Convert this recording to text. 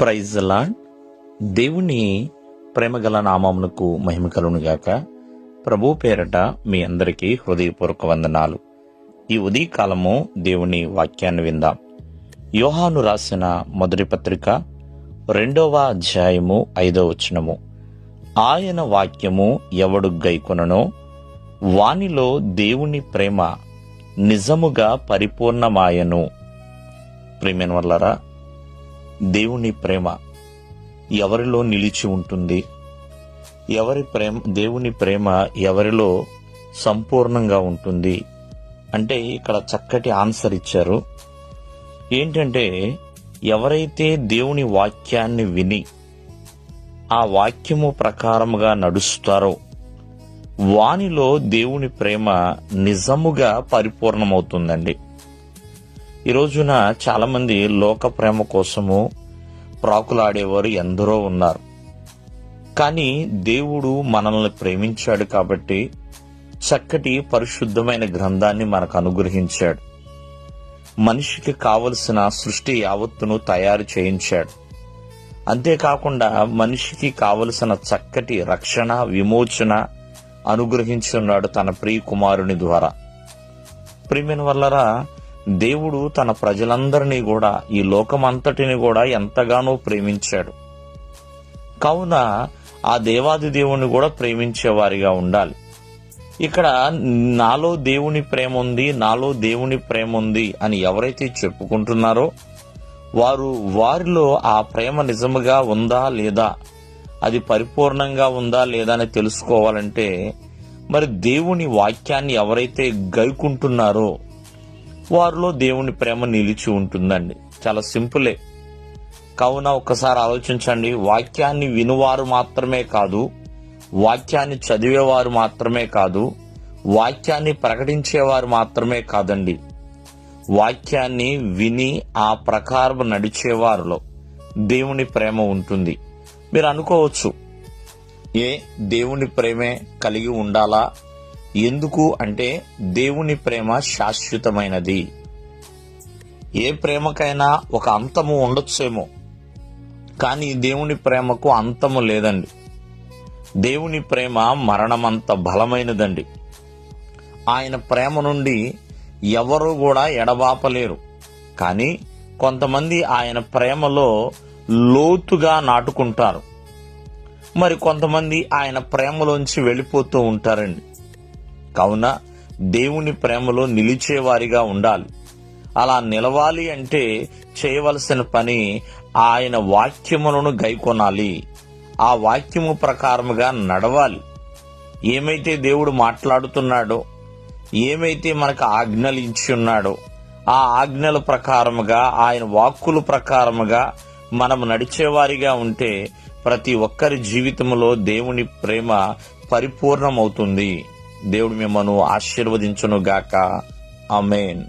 Praise the lord. దేవుని ప్రేమగల నామమునకు మహిమ కలుగునుగాక. ప్రభు పేరట మీ అందరికీ హృదయపూర్వక వందనాలు. ఈ ఉదయకాలము దేవుని వాక్యాన్ని విందాం. యోహాను రాసిన మొదటి పత్రిక 2వ అధ్యాయము 5వ వచనము. ఆయన వాక్యము ఎవడు గైకొననో వానిలో దేవుని ప్రేమ నిజముగా పరిపూర్ణమాయను. ప్రియమైన వాళ్ళారా, దేవుని ప్రేమ ఎవరిలో నిలిచి ఉంటుంది? దేవుని ప్రేమ ఎవరిలో సంపూర్ణంగా ఉంటుంది అంటే ఇక్కడ చక్కటి ఆన్సర్ ఇచ్చారు. ఏంటంటే, ఎవరైతే దేవుని వాక్యాన్ని విని ఆ వాక్యము ప్రకారముగా నడుస్తారో వానిలో దేవుని ప్రేమ నిజముగా పరిపూర్ణమవుతుందండి. ఈ రోజున చాలా మంది లోక ప్రేమ కోసము ప్రాకులాడేవారు ఎందరో ఉన్నారు. కానీ దేవుడు మనల్ని ప్రేమించాడు కాబట్టి చక్కటి పరిశుద్ధమైన గ్రంథాన్ని మనకు అనుగ్రహించాడు. మనిషికి కావలసిన సృష్టి యావత్తును తయారు చేయించాడు. అంతేకాకుండా మనిషికి కావలసిన చక్కటి రక్షణ, విమోచన అనుగ్రహించున్నాడు తన ప్రియ కుమారుని ద్వారా. ప్రియమైన వల్లరా, దేవుడు తన ప్రజలందరినీ కూడా, ఈ లోకమంతటిని కూడా ఎంతగానో ప్రేమించాడు. కావున ఆ దేవాది దేవుని కూడా ప్రేమించేవారిగా ఉండాలి. ఇక్కడ నాలో దేవుని ప్రేమ ఉంది, నాలో దేవుని ప్రేమ ఉంది అని ఎవరైతే చెప్పుకుంటున్నారో వారిలో ఆ ప్రేమ నిజముగా ఉందా లేదా, అది పరిపూర్ణంగా ఉందా లేదా అని తెలుసుకోవాలంటే మరి దేవుని వాక్యాన్ని ఎవరైతే గైకుంటున్నారో వారిలో దేవుని ప్రేమ నిలిచి ఉంటుందండి. చాలా సింపులే. కావున ఒక్కసారి ఆలోచించండి. వాక్యాన్ని వినువారు మాత్రమే కాదు, వాక్యాన్ని చదివేవారు మాత్రమే కాదు, వాక్యాన్ని ప్రకటించేవారు మాత్రమే కాదండి, వాక్యాన్ని విని ఆ ప్రకారం నడిచేవారిలో దేవుని ప్రేమ ఉంటుంది. మీరు అనుకోవచ్చు, దేవుని ప్రేమే కలిగి ఉండాలా? ఎందుకు అంటే, దేవుని ప్రేమ శాశ్వతమైనది. ఏ ప్రేమకైనా ఒక అంతము ఉండొచ్చేమో, కానీ దేవుని ప్రేమకు అంతము లేదండి. దేవుని ప్రేమ మరణమంత బలమైనదండి. ఆయన ప్రేమ నుండి ఎవరు కూడా ఎడబాపలేరు. కానీ కొంతమంది ఆయన ప్రేమలో లోతుగా నాటుకుంటారు, మరి కొంతమంది ఆయన ప్రేమలోంచి వెళ్ళిపోతూ ఉంటారండి. కావున దేవుని ప్రేమలో నిలిచేవారిగా ఉండాలి. అలా నిలవాలి అంటే చేయవలసిన పని ఆయన వాక్యములను గైకొనాలి. ఆ వాక్యము ప్రకారముగా నడవాలి. ఏమైతే దేవుడు మాట్లాడుతున్నాడో, ఏమైతే మనకు ఆజ్ఞలు ఇచ్చి ఉన్నాడో ఆ ఆజ్ఞల ప్రకారముగా, ఆయన వాక్కుల ప్రకారముగా మనం నడిచేవారిగా ఉంటే ప్రతి ఒక్కరి జీవితంలో దేవుని ప్రేమ పరిపూర్ణమవుతుంది. దేవుడు మిమ్మల్ని ఆశీర్వదించును గాక. ఆమేన్.